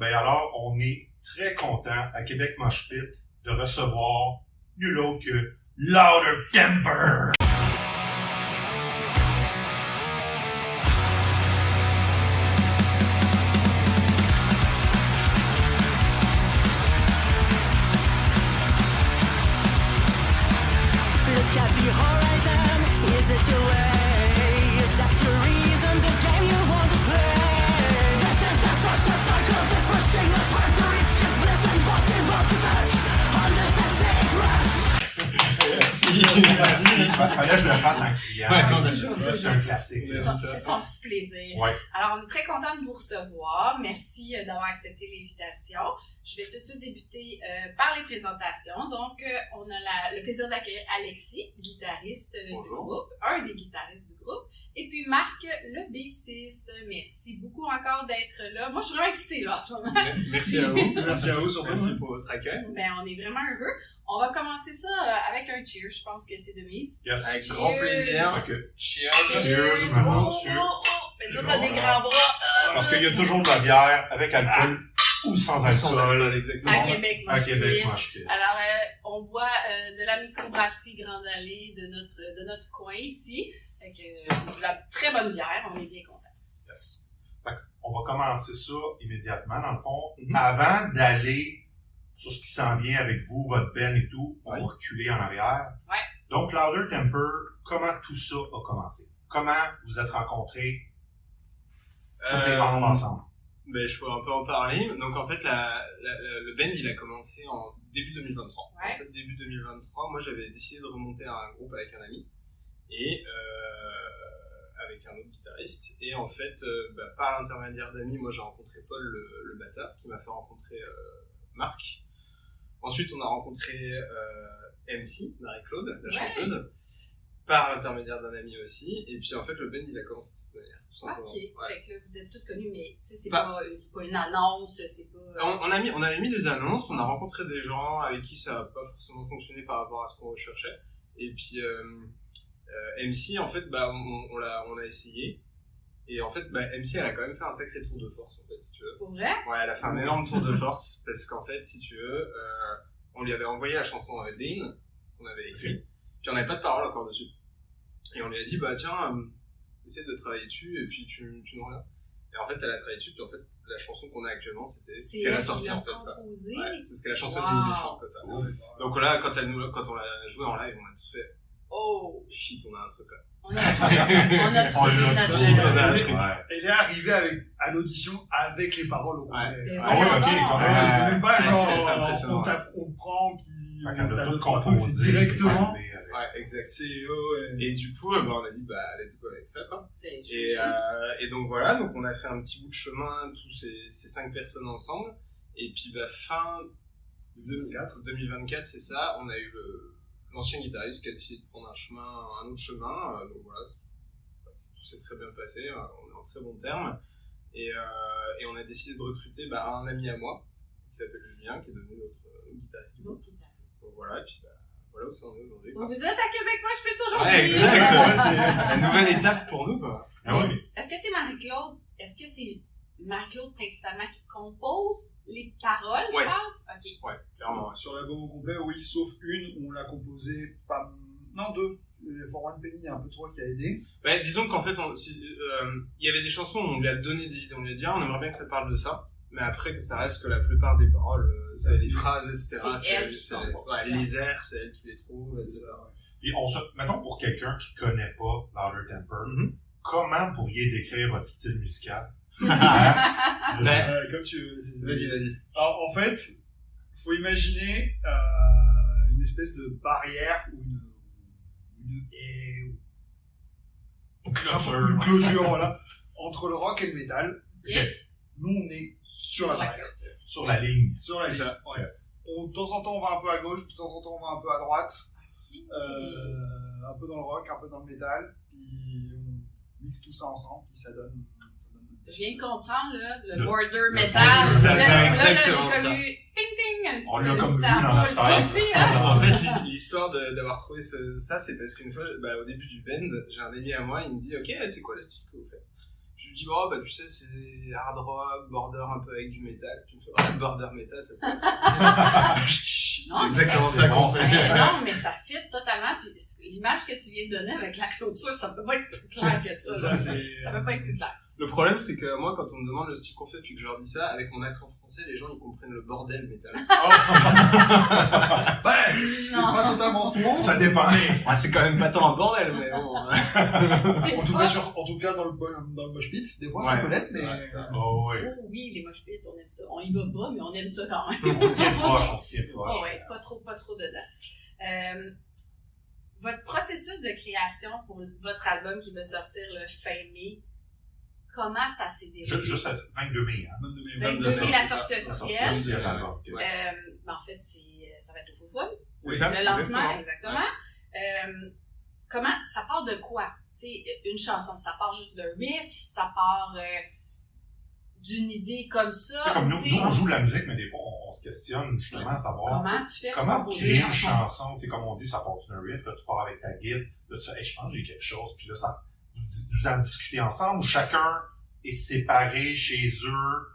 Ben alors, on est très content à Québec Mosh Pit de recevoir nul autre que Louder Temper. Look at the horizon, is it your way? Is that the reason the game you want to play? This is the social cycle, this pushing us hard to reach this bliss impossible to touch. On this static rush. Fallait que je le fasse en criant. C'est un classique. C'est son petit plaisir. Ouais. Alors, on est très content de vous recevoir. Merci d'avoir accepté l'invitation. Je vais tout de suite débuter par les présentations. Donc, on a le plaisir d'accueillir Alexis, guitariste du groupe, un des guitaristes du groupe, et puis Marc, le B6. Merci beaucoup encore d'être là. Moi, je suis vraiment excitée là, en ce moment. Merci à vous. Merci à vous, surtout merci pour votre accueil. Ben, on est vraiment heureux. On va commencer ça avec un cheer. Je pense que c'est de mise. Yes. Avec grand plaisir. Ok. Cheers. Cheers, madame, monsieur. Ben, toi, t'as des grands bras. Parce qu'il y a toujours de la bière avec alcool ou sans alcool. Exactement. À Québec, À Québec Mosh Pit. Alors, on boit de la microbrasserie Grande Allée de notre coin ici. Fait que, de la très bonne bière, on est bien contents. Yes. Fait on va commencer ça immédiatement, dans le fond. Avant d'aller sur ce qui s'en vient avec vous, votre band et tout, on va reculer en arrière. Ouais. Donc, Louder Temper, comment tout ça a commencé? Comment vous êtes rencontrés? Les membres ensemble. Ben, je peux un peu en parler. Donc, en fait, le band, il a commencé en début 2023. Ouais. En fait, début 2023, moi, j'avais décidé de remonter à un groupe avec un ami. Et avec un autre guitariste. Et en fait, par l'intermédiaire d'amis, moi, j'ai rencontré Paul, le batteur, qui m'a fait rencontrer Marc. Ensuite, on a rencontré MC, Marie-Claude, la chanteuse, par l'intermédiaire d'un ami aussi. Et puis, en fait, le band, il a commencé de cette manière, tout simplement. Ok, Ouais. fait que là, vous êtes tous connus, mais c'est pas une annonce, c'est pas... On avait mis des annonces, on a rencontré des gens avec qui ça n'a pas forcément fonctionné par rapport à ce qu'on recherchait. Et puis, MC, en fait, on l'a essayé. Et en fait, MC, elle a quand même fait un sacré tour de force, en fait, si tu veux. Pour vrai? Ouais, elle a fait un énorme tour de force, parce qu'en fait, si tu veux, on lui avait envoyé la chanson Dean, qu'on avait écrite, puis on n'avait pas de paroles encore dessus. Et on lui a dit, tiens, essaie de travailler dessus, et puis tu nous reviens. Et en fait, elle a travaillé dessus, puis en fait, la chanson qu'on a actuellement, c'était ce qu'elle a sorti, en fait. Ouais, c'est ce qu'elle a chanté d'une des chants, comme ça. Donc là, quand on l'a joué en live, on a tous fait, oh shit, on a un truc là. On a trouvé ça. Elle est arrivée à l'audition avec les paroles au complet. Ah oui, ok, quand même. C'est même pas c'est impressionnant. On prend, puis Fait qu'elle a tout c'est composé. directement. Ouais, exact. Ouais. Et du coup, on a dit, let's go avec ça, quoi. Et donc voilà, donc on a fait un petit bout de chemin, tous ces 5 personnes ensemble. Et puis, fin 2024, c'est ça, on a eu l'ancien guitariste qui a décidé de prendre un autre chemin. Donc voilà, tout s'est très bien passé, on est en très bon terme. Et on a décidé de recruter un ami à moi, qui s'appelle Julien, qui est devenu notre guitariste du groupe. Donc voilà, et puis voilà où ça en est aujourd'hui. Vous êtes à Québec, moi je fais toujours Ouais, exactement, c'est la nouvelle étape pour nous, quoi. Ah oui. Est-ce que c'est Marie-Claude? Est-ce que c'est Marie-Claude principalement qui compose les paroles, je parle? Ok. Ouais, clairement. Sur l'album au complet, oui, sauf une où on l'a composé, deux. For One Penny, il y a un peu toi qui a aidé. Disons qu'en fait, il y avait des chansons où on lui a donné des idées, on lui a dit, on aimerait bien que ça parle de ça. Mais après, ça reste que la plupart des paroles, les phrases, etc., les airs, c'est elle qui les trouve, etc. Et mettons pour quelqu'un qui connaît pas Louder Temper, comment pourriez décrire votre style musical? Comme tu veux. Vas-y. Alors, en fait, faut imaginer une espèce de barrière ou une clôture, voilà, entre le rock et le métal. Okay. Nous, on est sur la barrière. Sur la ligne. Sur la ligne. Ouais. De temps en temps, on va un peu à gauche, de temps en temps, on va un peu à droite. Un peu dans le rock, un peu dans le métal. Puis on mixe tout ça ensemble, puis ça donne. Je viens de comprendre, là, le border metal. Là, j'ai connu ting-ting. On l'a comme vu dans la tête. Aussi, hein? En fait, l'histoire d'avoir trouvé ça, c'est parce qu'une fois, au début du band, j'ai un ami à moi, il me dit, ok, c'est quoi le style que vous faites? tu dis, oh, bah, tu sais, c'est hard rock, border un peu avec du métal. Tu me fais, oh, border métal, ça peut c'est Non, exactement c'est ça bon. qu'on fait. Ben non, mais ça fit totalement. Puis l'image que tu viens de donner avec la clôture, ça peut pas être plus clair que ça. là. Ça peut pas être plus clair. Le problème, c'est que moi, quand on me demande le style qu'on fait, puis que je leur dis ça, avec mon accent français, les gens, ils comprennent le bordel métal. Ouais, c'est Non. pas totalement faux. Ça dépend. Ah, c'est quand même pas tant un bordel, mais bon. C'est En tout, pas- en tout cas, dans le mosh pit, des fois Ouais, ça peut l'être, c'est mais. vrai, c'est vrai. Oh, oui. Oh oui, les mosh pits, on aime ça. On y va pas, mais on aime ça quand même. On s'y approche, on s'y approche. Oh ouais, pas trop dedans. Votre processus de création pour votre album qui va sortir le fin mai, comment ça s'est déroulé? Juste à 22 mai, hein. 22 mai, la sortie La sortie officielle. officielle, alors. Ok. Ben, en fait, ça va être au Fou-Fun. C'est ça? Le lancement, Exactement. Comment, ça part de quoi? Tu sais, une chanson, ça part juste d'un riff, ça part d'une idée comme ça. Tu sais, comme nous, tu sais, on joue de la musique, mais des fois, on se questionne justement à savoir comment tu fais comment composer créer une chanson? chanson. Tu sais, comme on dit, ça part d'un riff, là, tu pars avec ta guide, là, tu fais, hey, je pense que j'ai quelque chose, puis là, vous en discutez ensemble, ou chacun est séparé chez eux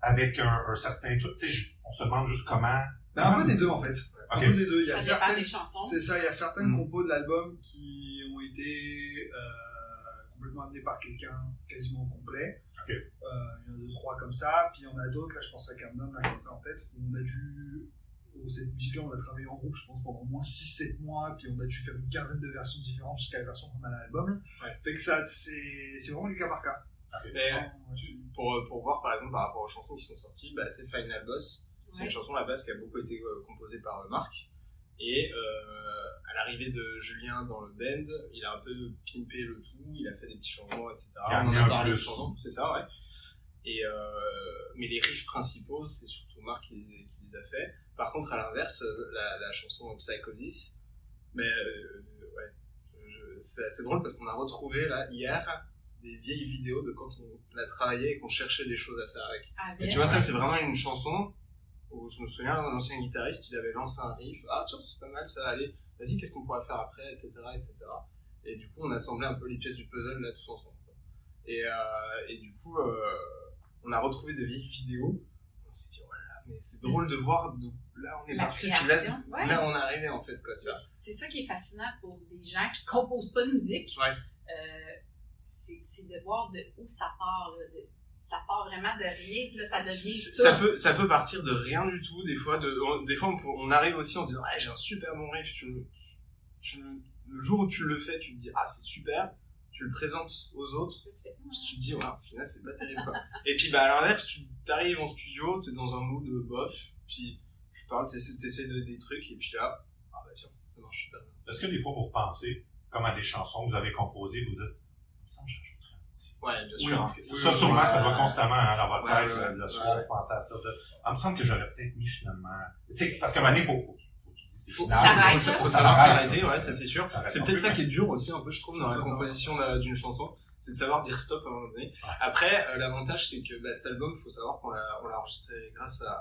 avec un certain truc. Tu sais, on se demande juste comment. Ben, un peu des deux en fait. Un Ok. peu des deux. Il y a Ça dépend des certaines, chansons. c'est ça, il y a certaines compos de l'album qui ont été complètement amenées par quelqu'un quasiment complet. Ok. Il y en a 2-3 comme ça, puis il y en a d'autres, là je pense à Camden, là comme ça en tête, où on a dû, cette musique-là on a travaillé en groupe, je pense pendant au moins 6-7 mois, puis on a dû faire une quinzaine de versions différentes jusqu'à la version qu'on a à l'album. Ouais. Fait que ça, c'est vraiment du cas par cas. Mais Vraiment, pour voir par exemple par rapport aux chansons qui sont sorties, bah, tu sais, Final Boss, c'est Ouais. une chanson à la base qui a beaucoup été composée par Marc. Et à l'arrivée de Julien dans le band, il a un peu pimpé le tout, il a fait des petits changements, etc. Il a On en mis a un parlé de plus. chansons, c'est ça, ouais. Et, mais les riffs principaux, c'est surtout Marc qui les a fait. Par contre, à l'inverse, la chanson Psychosis, mais ouais, c'est assez drôle parce qu'on a retrouvé là hier des vieilles vidéos de quand on a travaillé et qu'on cherchait des choses à faire avec. Et tu vois, ça c'est vraiment une chanson où je me souviens, un ancien guitariste, il avait lancé un riff, ah tiens c'est pas mal ça, allez, vas-y qu'est-ce qu'on pourrait faire après, etc., etc. Et du coup on a assemblé un peu les pièces du puzzle là tous ensemble. Et du coup on a retrouvé des vieilles vidéos, on s'est dit voilà, mais c'est drôle de voir d'où là on est La parti, puis création, ouais. là on est arrivé en fait quoi, tu vois. C'est ça qui est fascinant pour des gens qui composent pas de musique. Ouais. C'est de voir de où ça part. Là, ça part vraiment de rien, puis là ça devient ça. Ça peut partir de rien du tout. Des fois, on arrive aussi en se disant, j'ai un super bon riff. Le jour où tu le fais, tu te dis, ah, c'est super. Tu le présentes aux autres. Puis tu te dis, ouais, au final, c'est pas terrible, quoi. Et puis, bah, à l'inverse, tu t'arrives en studio, t'es dans un mood bof. Puis, tu parles, t'essaies des trucs. Et puis là, ah, bah, tiens, ça marche super bien. Est-ce que des fois vous repensez comme à des chansons que vous avez composées, vous dites, ça me change. Ouais, bien sûr. Oui, parce que ça, sûrement, ça doit constamment dans votre Ouais, tête, ouais, le ouais, soir, ouais. vous pensez à ça. Il me semble que j'aurais peut-être mis finalement. Tu sais, parce qu'à un moment donné, faut tu dis, c'est Faut final. t'arrêter. Faut ça savoir l'arrête, s'arrêter, là. ouais, ça c'est sûr. Ça reste C'est un peut-être peu, ça qui est dur aussi, un peu, je trouve, dans la Ouais, ça, composition d'une chanson. C'est de savoir dire stop à un moment donné. Ouais. Après, l'avantage, c'est que cet album, il faut savoir qu'on l'a enregistré grâce à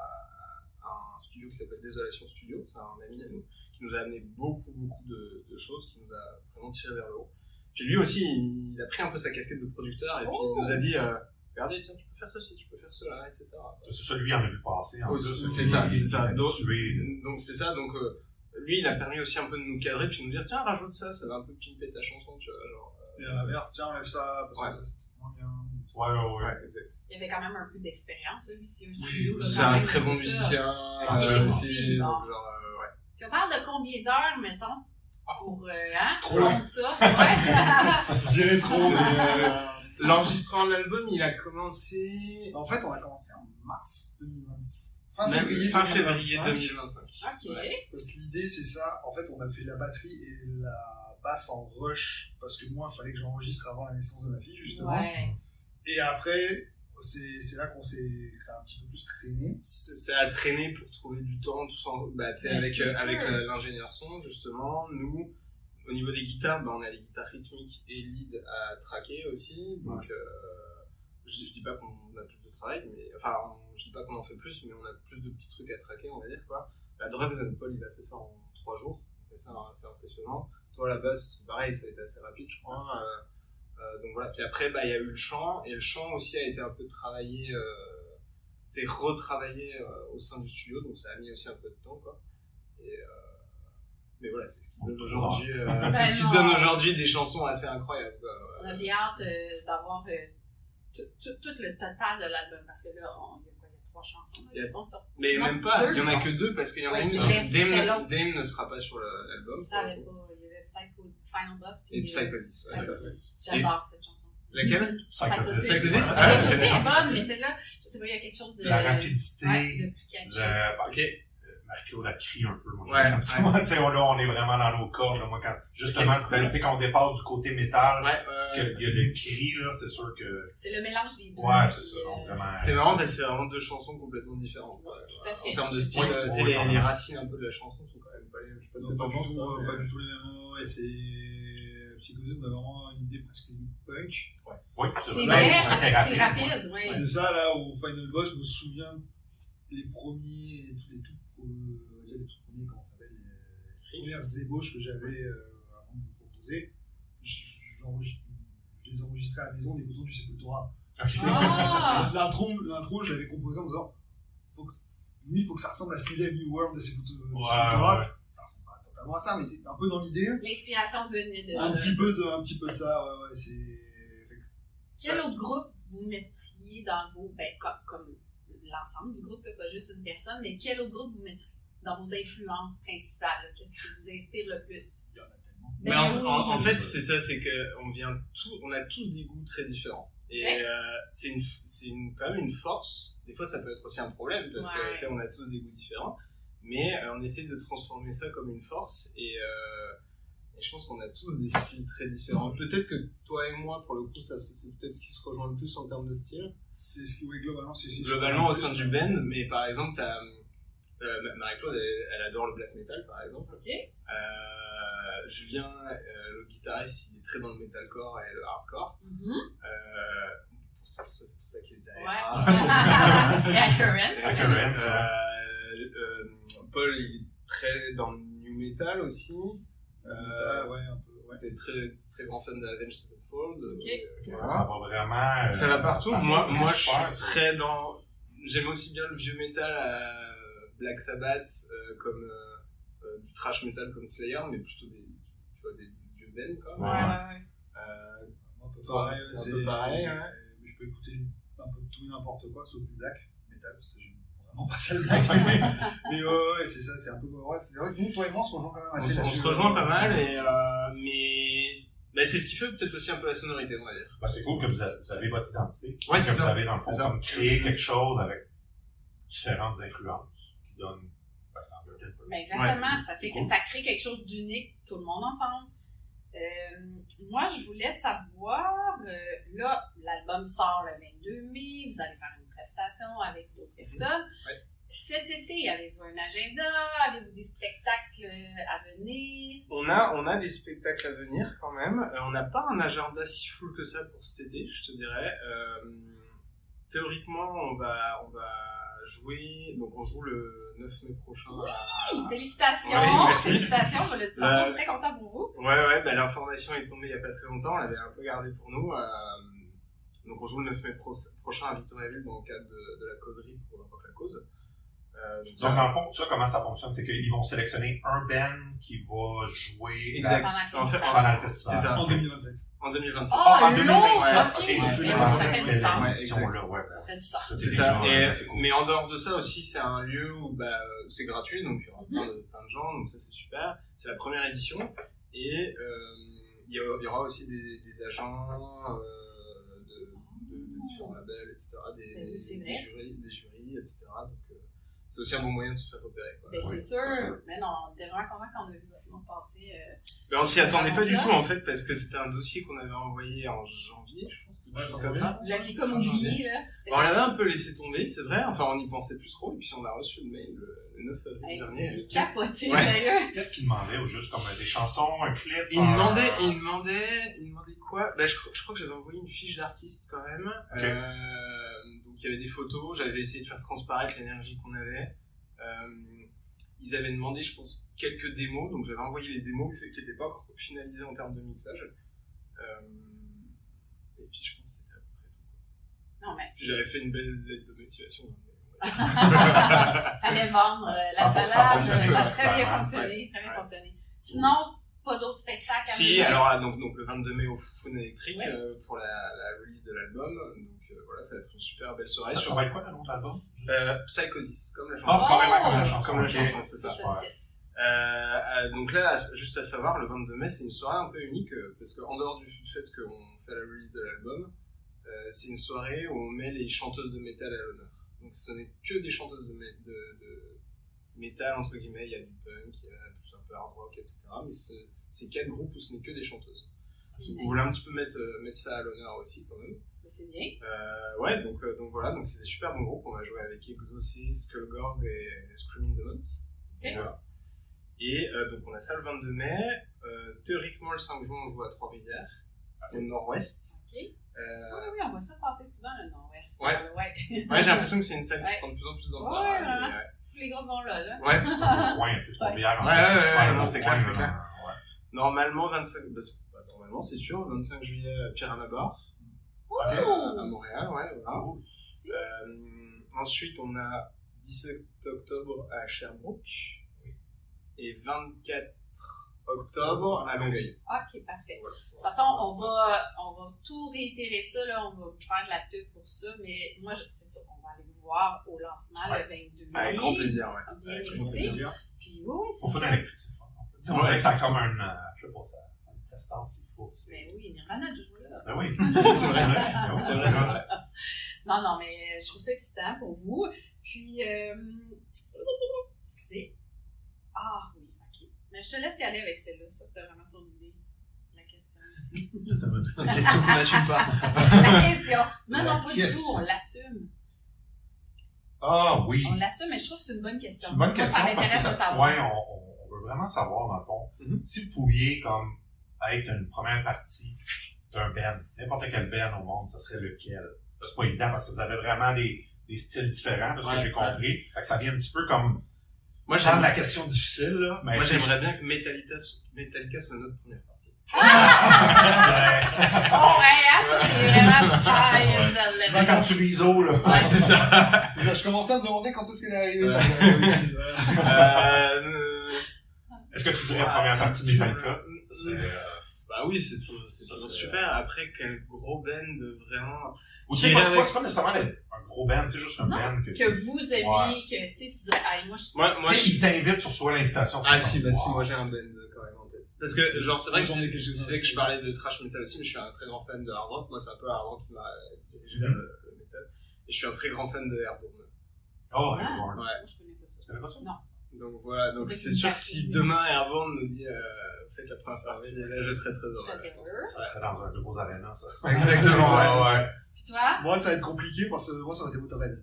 un studio qui s'appelle Désolation Studio. C'est un ami à nous qui nous a amené beaucoup de choses, qui nous a vraiment tiré vers le haut. Puis lui aussi, il a pris un peu sa casquette de producteur et puis il nous a dit regardez, tiens, tu peux faire ceci, tu peux faire cela, etc. C'est ça, lui, il en a vu passer. En Oh, plus. c'est ça, Il c'est ça. est Donc, habitué. c'est ça, donc lui, il a permis aussi un peu de nous cadrer puis de nous dire tiens, rajoute ça, ça va un peu pimper ta chanson, tu vois. Genre, Et à l'inverse, tiens, enlève ça, parce Ouais. que ça c'est moins bien. Ouais. exact. Il y avait quand même un peu d'expérience, lui, c'est un studio. là, C'est quand un même, très bon c'est ça. musicien Ok, aussi, aussi, bon. donc genre, ouais. Puis on parle de combien d'heures, mettons, pour Trop long. prendre ça? Ouais. Je dirais trop, mais. L'enregistrement de l'album, il a commencé En fait, on a commencé en mars 2026. Fin même février fin février 2025. 2025. Ok. Ouais. Parce que l'idée, c'est ça. En fait, on a fait la batterie et la basse en rush. Parce que moi, il fallait que j'enregistre avant la naissance de ma fille, justement. Ouais. Et après, c'est là que ça a un petit peu plus traîné. Ça a traîné pour trouver du temps, tout ça. Bah, tu sais, Mais avec c'est sûr. l'ingénieur son, justement, nous, au niveau des guitares, bah, on a les guitares rythmiques et lead à tracker aussi. Donc, je dis pas qu'on a plus de travail, mais enfin, je dis pas qu'on en fait plus, mais on a plus de petits trucs à tracker, on va dire, quoi. La drum, Paul, il a fait ça en 3 jours. C'est assez impressionnant. Toi, la basse, pareil, ça a été assez rapide, je crois. Donc voilà, puis après il y a eu le chant, et le chant aussi a été un peu travaillé, retravaillé au sein du studio, donc ça a mis aussi un peu de temps quoi. Mais voilà, c'est ce qui donne aujourd'hui, aujourd'hui des chansons assez incroyables quoi. On a bien hâte d'avoir tout le total de l'album, parce que là, il y a 3 chansons là, qui sont sorties. Mais Non, même pas, 2, il y en a que 2 parce qu'il y en a Ouais, une, c'était l'autre. Dame ne sera pas sur l'album. Je savais pas, il y avait Final Boss, Et puis Psychosis, ouais, Psychosis. J'adore cette chanson. Laquelle? Psychosis. Psychosis. Elle Ah, est c'est aussi bonne, mais celle-là, je sais pas, il y a quelque chose de... La rapidité, Ouais, de plus catchy. Ok. Marc-Claude a crié un peu, moi, Ouais, j'aime ça. Tu sais, là, on est vraiment dans nos cordes, là, moi, justement, tu sais, quand on dépasse du côté métal, qu'il y a le cri, là, c'est sûr que... C'est le mélange des deux. Ouais, c'est ça, puis, donc, vraiment... C'est marrant parce que c'est vraiment 2 chansons complètement différentes. Tout à fait. En termes de style, Oui, tu sais, oui, les racines un peu de la chanson sont quand même pas les mêmes. Je sais pas ce que C'est pas t'en du penses. tout, toi, pas mais- du tout les mêmes. Ouais, c'est Psychosis, on a vraiment une idée presque limite punk. Oui, C'est vrai, vrai, très c'est rapide, oui. C'est ça là où Final Boss, je me souviens les premiers, tous les tout premiers, comment ça s'appelle, les premières ébauches que j'avais avant de vous proposer. Je les enregistrais à la maison en écoutant du Sepultura. Ah! L'intro, je l'avais composé en me disant il faut que ça ressemble à Slave New World de Sepultura. Ouais. Ça ressemble pas totalement à ça, mais un peu dans l'idée. L'inspiration venait de... Un petit peu de ça, ouais, c'est. Quel autre groupe vous mettriez dans vos... Ben, comme l'ensemble du groupe, pas juste une personne, mais quel autre groupe vous mettriez dans vos influences principales? Là? Qu'est-ce qui vous inspire le plus? Il y en a tellement. Mais Ben en oui. fait, c'est ça, c'est qu'on a tous des goûts très différents. Et c'est quand même une force. Des fois, ça peut être aussi un problème parce que tu sais, on a tous des goûts différents. Mais on essaie de transformer ça comme une force. Et je pense qu'on a tous des styles très différents. Peut-être que toi et moi, pour le coup, ça c'est peut-être ce qui se rejoint le plus en termes de style. C'est ce qui, oui, globalement, c'est Globalement au sein du band, mais par exemple, t'as Marie-Claude, elle adore le black metal, par exemple. Ok. Julien, le guitariste, il est très dans le metalcore et le hardcore. C'est pour ça qu'il est derrière. Ouais. Et à Current. Current, Paul, il est très dans le new metal aussi. ouais, un peu, ouais. T'es très, très grand fan d'Avenged Sevenfold. Ça va vraiment... Ça va partout. partout. Moi, C'est je super, suis très dans... J'aime aussi bien le vieux metal, Black Sabbath, comme du thrash metal comme Slayer, mais plutôt des vieux bands, quoi. Ouais. Un peu Toi, pareil, un peu pareil, ouais. Je peux écouter un peu de tout et n'importe quoi, sauf du black metal, parce que j'aime vraiment pas ça le black. mais ouais, c'est ça, c'est un peu. Ouais, c'est vrai que nous, toi et moi, on se rejoint quand même assez On là-dessus. se rejoint pas mal, mais c'est ce qui fait peut-être aussi un peu la sonorité, on va dire. Ben, c'est cool que vous avez votre identité. Ouais, que c'est vous ça. avez, dans le fond, C'est ça. comme créé quelque chose avec différentes influences qui donnent... Ben exactement, ça fait que ça crée quelque chose d'unique, tout le monde ensemble. Moi, je voulais savoir, là, l'album sort le 22 mai, vous allez faire une prestation avec d'autres personnes. Ouais. Cet été, avez-vous un agenda? Avez-vous des spectacles à venir? On a des spectacles à venir quand même. On n'a pas un agenda si full que ça pour cet été, je te dirais. Théoriquement, on va jouer, donc on joue le 9 mai prochain. Félicitations! Ouais, merci. Félicitations, je le dis, très content pour vous. Ouais, bah, l'information est tombée il y a pas très longtemps, on l'avait un peu gardée pour nous. Donc on joue le 9 mai prochain à Victoriaville dans le cadre de la causerie pour Rock la cause. Donc, dans le fond, ça, comment ça fonctionne? C'est qu'ils vont sélectionner un band qui va jouer Exact. Pendant le pendant le festival. C'est ça. En 2027. En 2027. Oh, en long, 2027. ok. Ok, Ouais, ça fait du sens. cette édition-là, ouais. Ça fait du sens. C'est ça. Mais en dehors de ça aussi, c'est un lieu où c'est gratuit, donc il y aura plein de gens, donc ça c'est super. C'est la première édition. Et il y aura aussi des agents de différents labels, etc. Des jurys, etc. Donc c'est aussi un bon moyen de se faire repérer. Quoi. Ben, Oui, c'est sûr. Mais non, on était vraiment content quand on a vu votre nom passer. Mais on s'y attendait pas du tout en fait, parce que c'était un dossier qu'on avait envoyé en janvier, je pense. Comme ça. Vous l'aviez comme oublié, là. On l'avait un peu laissé tomber, c'est vrai. Enfin, on n'y pensait plus trop, et puis on a reçu le mail le 9 avril dernier. Capoté, Ouais. sérieux. Qu'est-ce qu'ils demandaient au juste comme des chansons, un clip? Il me demandait quoi? Bah, je crois que j'avais envoyé une fiche d'artiste quand même. Donc il y avait des photos, j'avais essayé de faire transparaître l'énergie qu'on avait. Ils avaient demandé, je pense, quelques démos, donc j'avais envoyé les démos qui n'étaient pas encore finalisées en termes de mixage. J'avais fait une belle lettre de motivation. Fallait vendre la Ça salade, ça fonctionne, ça a très bien clairement. fonctionné, très bien fonctionné. Sinon, pas d'autres spectacles à Si, venir? alors donc le 22 mai au Fun électrique Ouais. pour la release de l'album. Donc voilà, ça va être une super belle soirée. Ça va être quoi le nom de l'album? Psychosis, comme la chanson. Ah, carrément comme la Oh! chanson. Comme la Ok. chanson, c'est ça. C'est ça, c'est- Donc là, juste à savoir, le 22 mai, c'est une soirée un peu unique parce qu'en dehors du fait qu'on fait la release de l'album, c'est une soirée où on met les chanteuses de métal à l'honneur. Donc ce n'est que des chanteuses de métal, entre guillemets, il y a du punk, il y a plus un peu hard rock, etc. Mais c'est 4 groupes où ce n'est que des chanteuses. On voulait un petit peu mettre ça à l'honneur aussi quand même. Mais c'est bien. Ouais, donc voilà, donc c'est des super bons groupes. On va jouer avec Exorcist, Skullgorg et Screaming Demons. Ok. Voilà. Et donc on a ça le 22 mai. Théoriquement, le 5 juin, on joue à Trois-Rivières, au nord-ouest. Ok. Oui, on voit ça passer souvent le Nord-Ouest. Ouais. Ouais. Ouais, j'ai l'impression que c'est une scène Ouais. qui prend de plus en plus Ouais, d'ampleur. vraiment. Tous les groupes vont là. Ouais, C'est un beau coin, tu sais, Trois-Rivières. Ouais, un non, beau c'est coin, clair, c'est là. clair. Ouais. Normalement, normalement, c'est sûr, 25 juillet à Pierre-Anabar, à Oh! Montréal, ouais, voilà. Si. Ensuite, on a 17 octobre à Sherbrooke et 24 octobre à Longueuil. Ok, parfait. Voilà. De toute façon, on va tout réitérer ça, là, on va vous faire de la pub pour ça, mais moi, c'est sûr qu'on va aller vous voir au lancement le 22 mai. Avec grand plaisir, ouais. Bien Avec grand excité. plaisir. Puis oui, Au c'est Fun ça. électrique, c'est fun. On dirait que ça a comme un, je sais pas, ça a une prestance qu'il faut. Mais oui, Nirvana a déjà joué là. Ben oui. C'est vrai. Ben oui, C'est vrai. Non, mais je trouve ça excitant pour vous. Puis, excusez. Ah oui, ok. Mais je te laisse y aller avec celle-là. Ça, c'était vraiment ton idée. La question ici. La question qu'on n'assume pas. La question. Non, La non, pas du question. tout. On l'assume. Ah oui. On l'assume, mais je trouve que c'est une bonne question. C'est une bonne Moi, question ça parce que m'intéresse de ça, savoir. ouais, on veut vraiment savoir dans le fond. Mhm. Si vous pouviez comme être une première partie d'un band, n'importe quel band au monde, ça serait lequel? Là, c'est pas évident parce que vous avez vraiment des styles différents, de ce que Ouais, j'ai compris. Fait que ça vient un petit peu comme Moi, prendre la question difficile, là. Mais Moi, j'aimerais bien que Metallica soit notre première partie. Oh, ouais, hein, ça, c'est vraiment style. Tu sais, quand tu lis l'ISO, là. Ouais, c'est ça. Je commençais à me demander quand est-ce qu'elle est arrivée. Est-ce que tu dirais première partie de Metallica? Bah oui, c'est toujours super. Après, quel gros band vraiment. Ou tu sais, c'est pas nécessairement un gros band, c'est juste un Non, band Que vous aimiez, Ouais. que tu sais, tu dirais, ah, moi, je. Moi, Tu sais, il t'invite sur soi l'invitation. Ah c'est si, comme, bah si, wow. moi j'ai un band quand même en tête. Parce que, genre, c'est vrai que J'en ai je quelques-uns disais que aussi. je parlais de thrash metal aussi, mais je suis un très grand fan de hard rock. Moi, c'est un peu hard rock qui m'a dirigé vers le metal. Et je suis un très grand fan de Airborne. Oh, Ah. Airborne. Ouais. Moi, je connais pas ça. Tu connais pas ça? Non. Donc voilà, donc Avec c'est une sûr que partie. si demain Airborne nous dit faites la première partie, là je serais très Tu heureux. serais heureux. Ça serait dans un gros arena, ça. Exactement, ouais. Puis toi? Moi, ça va être compliqué parce que moi, ça aurait été Motorhead.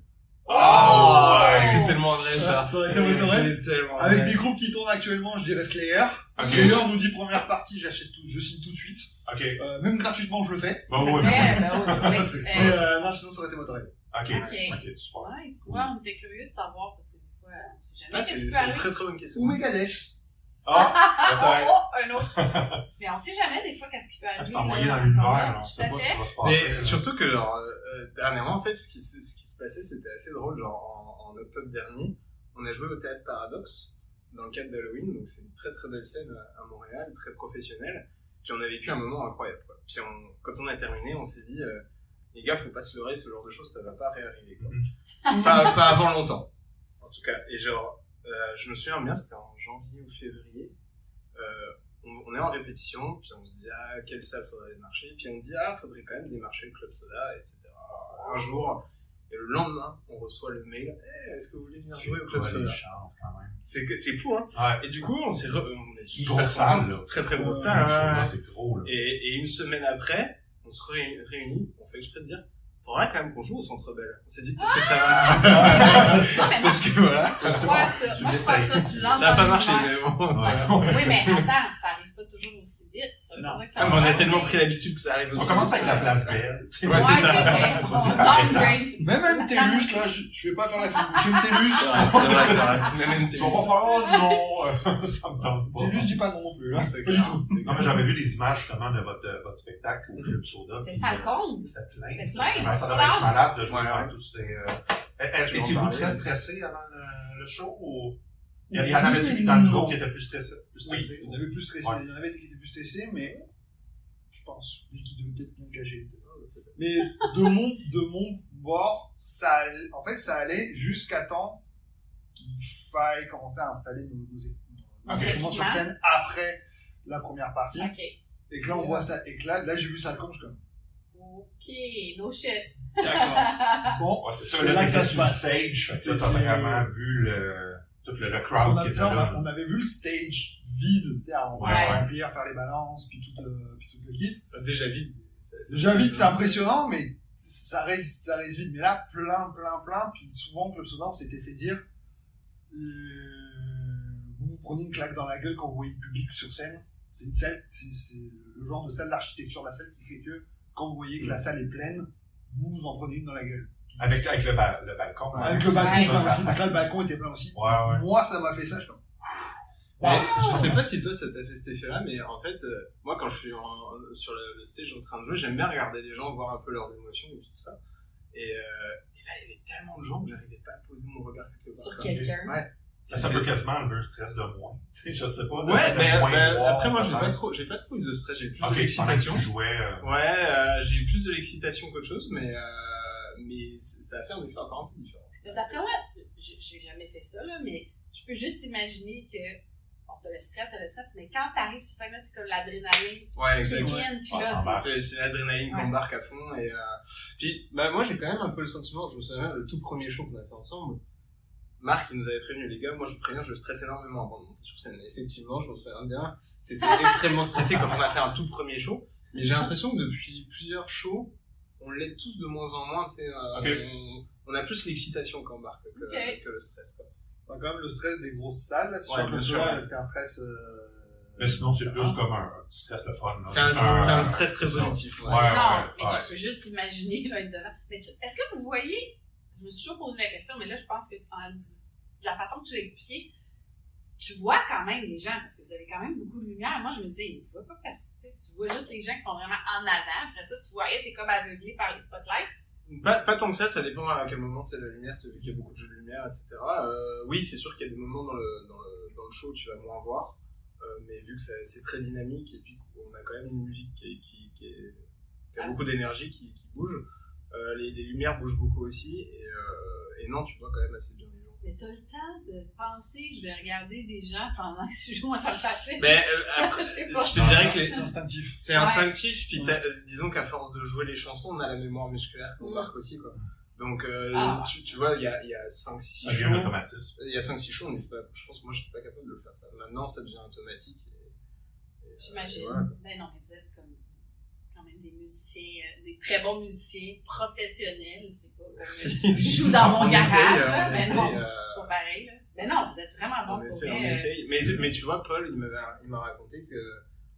Oh, C'est tellement vrai ça. Ça aurait été Motorhead. C'est tellement Avec vrai. des groupes qui tournent actuellement, je dirais Slayer. Ok. Slayer nous dit première partie, j'achète tout, je signe tout de suite. Ok. Même gratuitement, je le fais. Bon, ouais, Ouais. C'est ça. Mais non, sinon, ça aurait été Motorhead. Ok. Ok. Ok, super. Nice. Tu vois, on était curieux de savoir parce que des fois, on sait jamais Ah, qu'est-ce qui c'est peut une arriver. très très bonne question. Ou Megadeth. Ah, Oh, un autre. Mais on sait jamais des fois qu'est-ce qui peut arriver. c'est envoyé là, dans l'univers, encore. là. On Tout sait à pas ce fait. qui va se passer. Mais là. surtout que genre, dernièrement en fait ce qui se passait c'était assez drôle, genre en octobre dernier on a joué au Théâtre Paradoxe dans le cadre d'Halloween, donc c'est une très très belle scène à Montréal, très professionnelle, puis on a vécu un moment incroyable quoi. Puis quand on a terminé on s'est dit les gars faut pas se leurrer, ce genre de choses ça va pas réarriver quoi. pas avant longtemps en tout cas, et genre je me souviens bien, c'était en janvier ou février, on est en répétition, puis on se disait quelle salle faudrait démarcher, puis on dit faudrait quand même démarcher le Club Soda, etc. Un jour, et le lendemain, on reçoit le mail, est-ce que vous voulez venir jouer au Club Ouais, les Soda? chances, quand même. C'est fou, hein. Ouais. Et du coup, on est C'est une grosse salle, là. très très grosse Ouais, salle. c'est gros, là. Et une semaine après, on se réunit, on fait exprès de dire, faudrait quand même qu'on joue au Centre Bell. On s'est dit peut-être que ça va. Non, mais moi, Parce que voilà. je crois ça. Moi, je crois ça. Tu lances Ça a pas dans marché, l'univers. mais bon. Ouais. Oui, mais attends, ça arrive pas toujours aussi vite. Ça C'est Non. pour ça que ça On a change, tellement mais- pris l'habitude que ça arrive aussi. On commence avec la place belle. Ouais, Ouais, c'est c'est ça. vrai. Ça, On c'est pareil. downgrade. Même un TELUS, là, je vais pas faire la film. J'ai une TELUS. C'est vrai. Même Tu vas pas faire, oh non, ça me tente pas. TELUS, je dis pas non plus, là. C'est Pas du clair. tout. Non, mais j'avais vu des images justement de votre spectacle au Club Soda. C'était puis, ça le compte. C'était plein. C'était plein. Ça devait être malade de jouer Ouais, dans ouais. tout. Tu Étiez-vous m'en parlais. très stressé avant le show ou... Il y en avait-tu dans le groupe qui était plus stressé? Oui, il y en avait plus stressés. Ouais. Il y en avait qui étaient plus stressés, mais je pense, lui qui devait peut-être bien cacher. Mais de mon bord, en fait, ça allait jusqu'à temps qu'il faille commencer à installer nos équipements sur scène après la première partie. Ok. Et que là, on voit ça. Et que là, j'ai vu ça comme je suis comme. Ok, no shit. D'accord. Bon, Ouais, c'est c'est ça, là que ça t'étais se sur le passe. stage. Fait que là, t'as C'est- vraiment vu tout le crowd qui était là. On avait vu le stage vide, tu sais, on Ouais. va remplir, faire les balances, puis tout le kit. Déjà vide. Déjà vite, c'est impressionnant, mais ça reste vide. Mais là, plein. Puis souvent, Club Soda, on s'était fait dire, vous vous prenez une claque dans la gueule quand vous voyez le public sur scène. C'est une salle, c'est le genre de salle, l'architecture de la salle qui fait que quand vous voyez que la salle est pleine, vous vous en prenez une dans la gueule. Avec le balcon. Avec le balcon Ouais, plein ça, aussi, parce que là, le balcon était plein aussi. Ouais. Moi, ça m'a fait ça, je pense. Mais je sais pas si toi ça t'a fait cet effet-là, mais en fait, moi quand je suis sur le stage en train de jouer, j'aime bien regarder les gens, voir un peu leurs émotions et tout ça. Et là, il y avait tellement de gens que j'arrivais pas à poser mon regard quelque part. Sur quelqu'un. Ouais. Ça peut quasiment enlever un stress de moins. Tu sais, je sais pas. Ouais, de mais moins voir, après moi j'ai peut-être. pas trop eu de stress, j'ai eu plus Ok, de pendant que l'excitation. tu jouais. Ouais, j'ai eu plus de l'excitation qu'autre chose, mais ça a fait un effet encore un peu différent. D'après moi, j'ai jamais fait ça, là, mais je peux juste imaginer que, bon, t'as le stress, mais quand t'arrives sur scène, là, c'est comme l'adrénaline Ouais, qui exactement. vient, puis Ah, ça là, embarque. C'est l'adrénaline qui Ouais. embarque à fond. Et puis, moi j'ai quand même un peu le sentiment, je me souviens, le tout premier show qu'on a fait ensemble, Marc il nous avait prévenu, les gars, moi je vous préviens, je stresse énormément avant de monter sur scène. Et effectivement, je me souviens bien, t'étais extrêmement stressé quand on a fait un tout premier show, mais j'ai l'impression que depuis plusieurs shows, on l'est tous de moins en moins, tu sais, on a plus l'excitation qu'embarque que le stress, quoi. Enfin, quand même, le stress des grosses salles, là, c'est Ouais, sûr que bien le sûr, soir, ouais. c'était un stress. Mais sinon, c'est plus comme un petit stress le fun. là. C'est un stress très c'est ça. positif. Ouais. non, mais ouais. je peux juste imaginer là, être devant. Mais est-ce que vous voyez, je me suis toujours posé la question, mais là, je pense que de la façon que tu l'as expliqué, tu vois quand même les gens, parce que vous avez quand même beaucoup de lumière. Moi, je me disais, il ne voit pas passer. Tu vois juste les gens qui sont vraiment en avant. Après ça, tu voyais, t'es comme aveuglé par les spotlights. Pas tant que ça dépend à quel moment c'est la lumière, tu sais, vu qu'il y a beaucoup de jeux de lumière, etc. Oui, c'est sûr qu'il y a des moments dans le show où tu vas moins voir, mais vu que c'est très dynamique et puis qu'on a quand même une musique qui a beaucoup d'énergie, qui bouge, les lumières bougent beaucoup aussi, et non, tu vois quand même assez bien les gens. Mais t'as le temps de penser, je vais regarder des gens pendant que je joue, moi ça me fascine. Mais après, Je sais pas. je te dirais que C'est instinctif. c'est instinctif, puis disons qu'à force de jouer les chansons, on a la mémoire musculaire qu'on marque aussi, quoi. Donc, tu vois, il y a 5-6 Ça devient un automatisme. Il y a 5-6 shows, je pense que moi je suis pas capable de le faire ça. Maintenant ça devient automatique. J'imagine. Voilà. Ben non, mais vous êtes comme quand même des musiciens, des très bons musiciens professionnels. C'est pas comme je joue dans mon On garage, essaye, là. on Ben essaye, non, c'est pas pareil, là. Ben non, vous êtes vraiment on bons pour essaye, vrai. on essaye. Mais tu vois, Paul, il m'a raconté que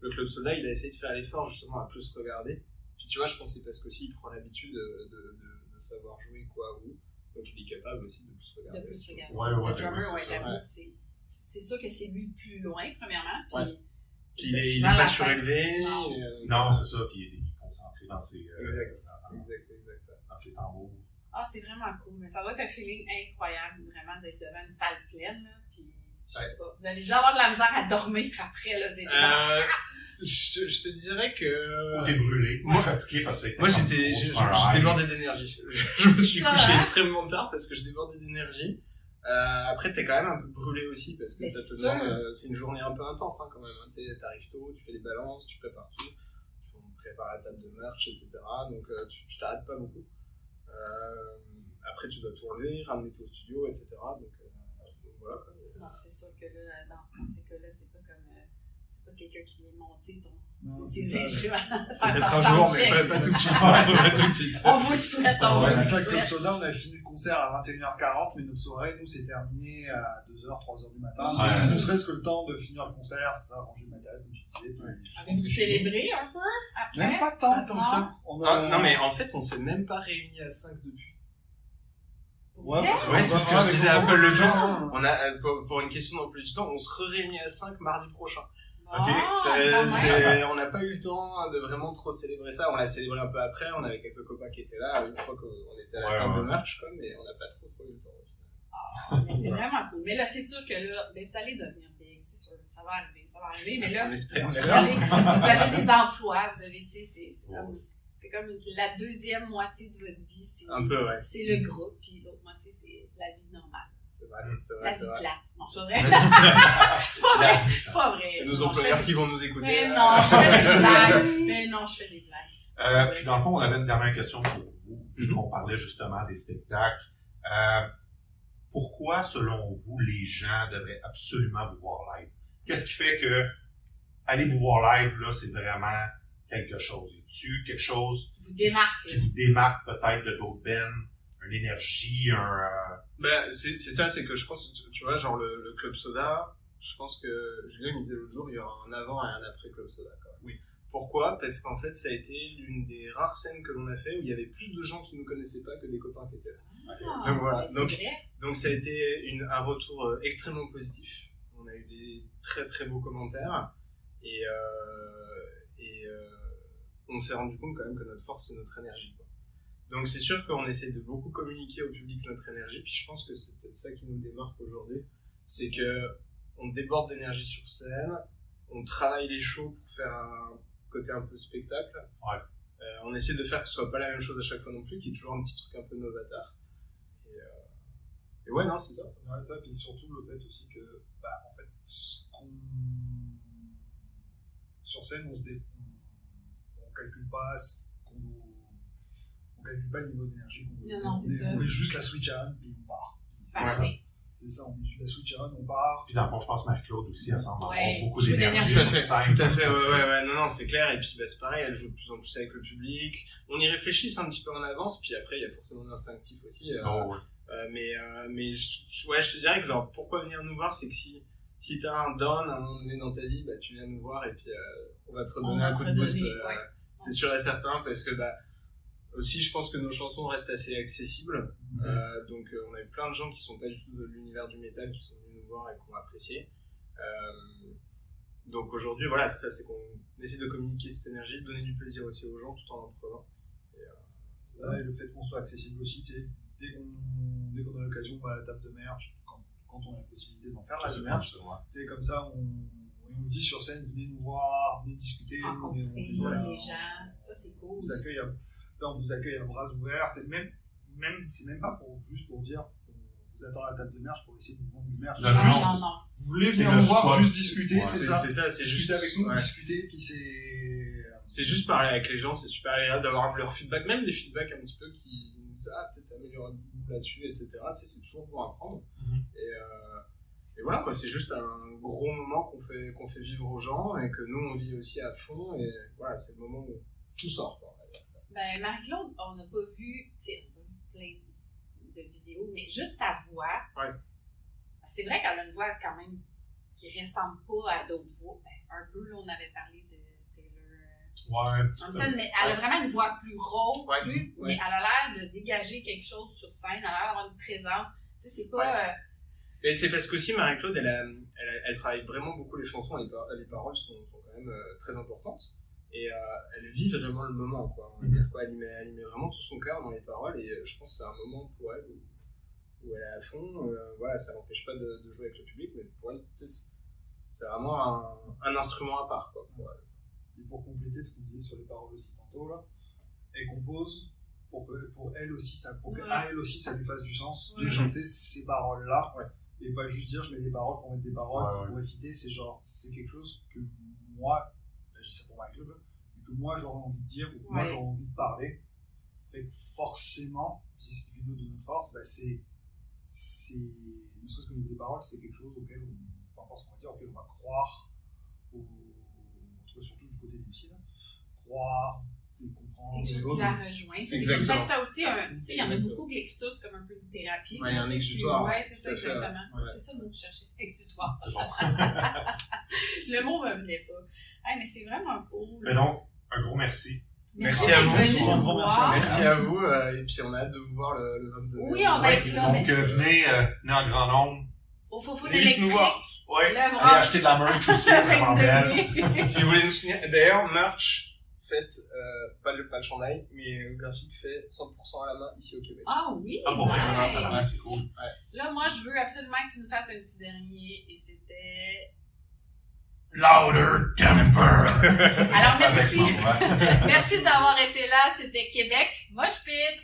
le Club Soda, il a essayé de faire l'effort justement à plus se regarder. Puis tu vois, je pense que c'est parce qu'aussi il prend l'habitude de savoir jouer quoi où. Donc il est capable aussi de plus se regarder. De plus regarder. Ouais, Le drummer, c'est ça. j'avoue, Ouais. c'est sûr que c'est lui le plus loin, premièrement. Puis, Ouais. Puis il le est festival, pas la fin. surélevé. Non. Non, c'est ça, puis il est concentré dans ses Exact. dans ses tambours. Ah, c'est vraiment cool. Mais ça doit être un feeling incroyable, vraiment, d'être devant une salle pleine, là. Puis, je sais pas. Vous allez déjà avoir de la misère à dormir après, là. C'est Je te dirais que. Ou t'es brûlé, Moi- fatigué parce que t'es Moi j'étais débordé d'énergie. Je me suis Ça, couché hein? extrêmement tard parce que je débordais d'énergie. Après t'es quand même un peu brûlé aussi parce que Mais ça te c'est demande, c'est une journée un peu intense hein, quand même. Tu sais, t'arrives tôt, tu fais des balances, tu prépares tout, on prépare la table de merch, etc. Donc tu t'arrêtes pas beaucoup. Après tu dois tout enlever, ramener tout au studio, etc. Donc voilà quoi. Non, c'est sûr que là, dans ces cas-là, c'est pas comme. C'est pas quelqu'un qui vient monter Non, c'est tes ça. instruments. Peut-être un jour, mais pas tout de suite. Pas tout de suite. On vous le souhaite, on Ouais, vous c'est le ça, Club souhaite. Soda, on a fini le concert à 21h40, mais notre soirée, nous, s'est terminée à 2h, 3h du matin. Ouais. Ne serait-ce que le temps de finir le concert, c'est ça, ranger le matériel, comme tu disais. puis je pense Avez-vous que célébré un peu après? Même pas tant. Pas tant que ça. On Non, mais en fait, on s'est même pas réunis à 5 depuis. Ouais, Ouais, parce Ouais, c'est ce que je avec disais mon à Paul le frère. jour. On a, pour une question d'emploi du temps, on se réunit à 5 mardi prochain. Ah, C'est- quand même. on n'a pas eu le temps de vraiment trop célébrer ça. On l'a célébré un peu après. On avait quelques copains qui étaient là. Une fois qu'on était à la Ouais, table de ouais. merch, quoi, mais on n'a pas trop eu le temps. Mais c'est vraiment cool. Mais là, c'est sûr que là, ben, vous allez devenir big, c'est sûr. Ça va arriver. Mais là, On espère. vous avez des emplois, vous avez, tu sais, c'est comme la deuxième moitié de votre vie. Un peu, ouais. C'est le groupe, puis l'autre moitié, c'est la vie normale. C'est vrai, c'est La vrai, vie c'est vrai. plate. Non, c'est pas vrai. c'est pas vrai. C'est pas vrai. Et nos Non, employeurs je qui vont nous écouter. fais- Mais non, je fais des blagues. Mais non, je fais des blagues. Puis dans le fond, on avait une dernière question pour vous, vu Mhm. qu'on parlait justement des spectacles. Pourquoi, selon vous, les gens devraient absolument vous voir live? Qu'est-ce qui fait que aller vous voir live, là, c'est vraiment quelque chose? Y a-t-il quelque chose Qui vous démarque. qui vous démarque peut-être de d'autres bands? Une énergie, Ben, c'est ça, c'est que je pense, tu vois, genre le Club Soda, je pense que Julien me disait l'autre jour, il y aura un avant et un après Club Soda, quand même. Oui. Pourquoi? Parce qu'en fait, ça a été l'une des rares scènes que l'on a fait où il y avait plus de gens qui nous connaissaient pas que des copains qui étaient là. Ah, Donc voilà. ouais, c'est Donc, vrai. Donc ça a été un retour extrêmement positif. On a eu des très très beaux commentaires et on s'est rendu compte quand même que notre force c'est notre énergie, quoi. Donc c'est sûr qu'on essaie de beaucoup communiquer au public notre énergie, puis je pense que c'est peut-être ça qui nous démarque aujourd'hui, c'est que on déborde d'énergie sur scène, on travaille les shows pour faire un côté un peu spectacle. Ouais. On essaie de faire que ce soit pas la même chose à chaque fois non plus, qu'il y ait toujours un petit truc un peu novateur. Et ouais, non, c'est ça. Ouais, ça, puis surtout le fait aussi que, bah, en fait, sur scène, on calcule pas on calcule pas le niveau d'énergie qu'on veut. Non, c'est ça. On met juste la switch on, puis on part. Parfait. C'est ça, on met juste la switch on, on part. puis dans le fond, je pense que Marie-Claude aussi, elle semble avoir Ouais, beaucoup beaucoup d'énergie d'énergie. sur scène. Tout à comme fait, ça, c'est- ouais, non, c'est clair. Et puis, bah, c'est pareil, elle joue de plus en plus avec le public. On y réfléchit un petit peu en avance, puis après, il y a forcément l'instinctif aussi. Oh, ouais. Mais je te dirais que genre, pourquoi venir nous voir, c'est que si t'as un down à un moment donné dans ta vie, bah, tu viens nous voir et puis on va te On redonner va un te coup de boost. redonner, ouais. C'est sûr et certain, parce que bah, aussi, je pense que nos chansons restent assez accessibles. Donc, on a eu plein de gens qui sont pas du tout de l'univers du métal qui sont venus nous voir et qui ont apprécié. Donc aujourd'hui, voilà, c'est ça, c'est qu'on essaie de communiquer cette énergie, de donner du plaisir aussi aux gens tout en prenant. Ouais, et le fait qu'on soit accessible aussi, tu sais, dès qu'on a l'occasion, on va à la table de merch, quand on a la possibilité d'en faire la de merch, tu sais, comme ça, on nous dit sur scène, venez nous voir, venez discuter, Rencontrer voilà, les gens, ça c'est cool. on vous accueille à bras ouverts, et même c'est même pas juste pour dire, on vous attend à la table de merch pour essayer de vous vendre du merch. Non, Non. Vous voulez C'est venir le nous voir, spot. juste discuter, Ouais, c'est ça. C'est ça, c'est Discuter juste avec nous, ouais. discuter, puis c'est C'est juste parler avec les gens, c'est super agréable d'avoir leur feedback, même des feedbacks un petit peu qui nous disent peut-être améliorez-vous là-dessus, etc. Tu sais, c'est toujours bon à apprendre. Mhm. Et voilà, quoi, c'est juste un gros moment qu'on fait vivre aux gens et que nous on vit aussi à fond. Et voilà, c'est le moment où tout sort, quoi, on va dire. Ben, Marie-Claude, on n'a pas vu, tu sais, on a vu plein de vidéos, mais juste sa voix. Ouais. C'est vrai qu'elle a une voix quand même qui ressemble pas à d'autres voix. Ben, un peu, là, on avait parlé de Taylor Ouais, un petit peu. Thompson, mais elle a vraiment une voix plus rauque, Ouais. mais elle a l'air de dégager quelque chose sur scène, elle a l'air d'avoir une présence. Tu sais, c'est pas. Et c'est parce qu'aussi Marie-Claude, elle travaille vraiment beaucoup les chansons, les paroles sont quand même très importantes. Et elle vit vraiment le moment, quoi. On va dire, quoi. Elle y met vraiment tout son cœur dans les paroles, et je pense que c'est un moment pour elle où elle est à fond. Voilà, ça n'empêche pas de jouer avec le public, mais pour elle, tu sais, c'est vraiment un instrument à part, quoi, pour elle. Et pour compléter ce qu'on disait sur les paroles aussi tantôt, là, elle compose pour elle aussi, à elle aussi, ça lui fasse du sens de chanter ces paroles-là. Ouais. Et pas juste dire je mets des paroles pour mettre des paroles qui pourraient fitter. C'est genre, c'est quelque chose que moi, je dis ça pour Marie-Claude, que moi j'aurais envie de dire, ou que moi j'aurais envie de parler. Fait que forcément, c'est ce qui fait de notre force, bah c'est, ne serait-ce qu'au niveau des paroles, c'est quelque chose auquel on va croire, en tout cas surtout du côté des psy, là, croire et comprendre. quelque chose autres, qui la rejoint. c'est C'est exactement. peut-être t'as aussi un, tu sais, il y en a Exactement. beaucoup que l'écriture, c'est comme un peu une thérapie. Ouais, il y a un Tu sais, exutoire. Ouais, c'est ça, Tout à fait, exactement. ouais. C'est ça le mot que je cherchais. Exutoire. C'est bon. Le mot me venait pas. Ah, mais c'est vraiment cool. Mais donc, un gros merci. Merci à vous. d'être venu Un nous gros voir. Merci à vous, et puis on a hâte de vous voir le 22 mai. Oui, on va être là. Donc, venez en grand nombre. Au Faux Venez vite d'électrique. nous voir. Ouais. Le Allez grand- acheter de la merch aussi, vraiment belle. Si vous voulez nous soutenir, d'ailleurs, merch, faites, pas le chandail, mais le graphique fait 100% à la main ici au Québec. Ah oui, Ah bon, nice. vraiment, ça va, c'est cool. Là, moi, je veux absolument que tu nous fasses un petit dernier, et c'était... Louder, Denver! Alors, Avec merci. ma voix. Merci d'avoir été là, c'était Québec Mosh Pit.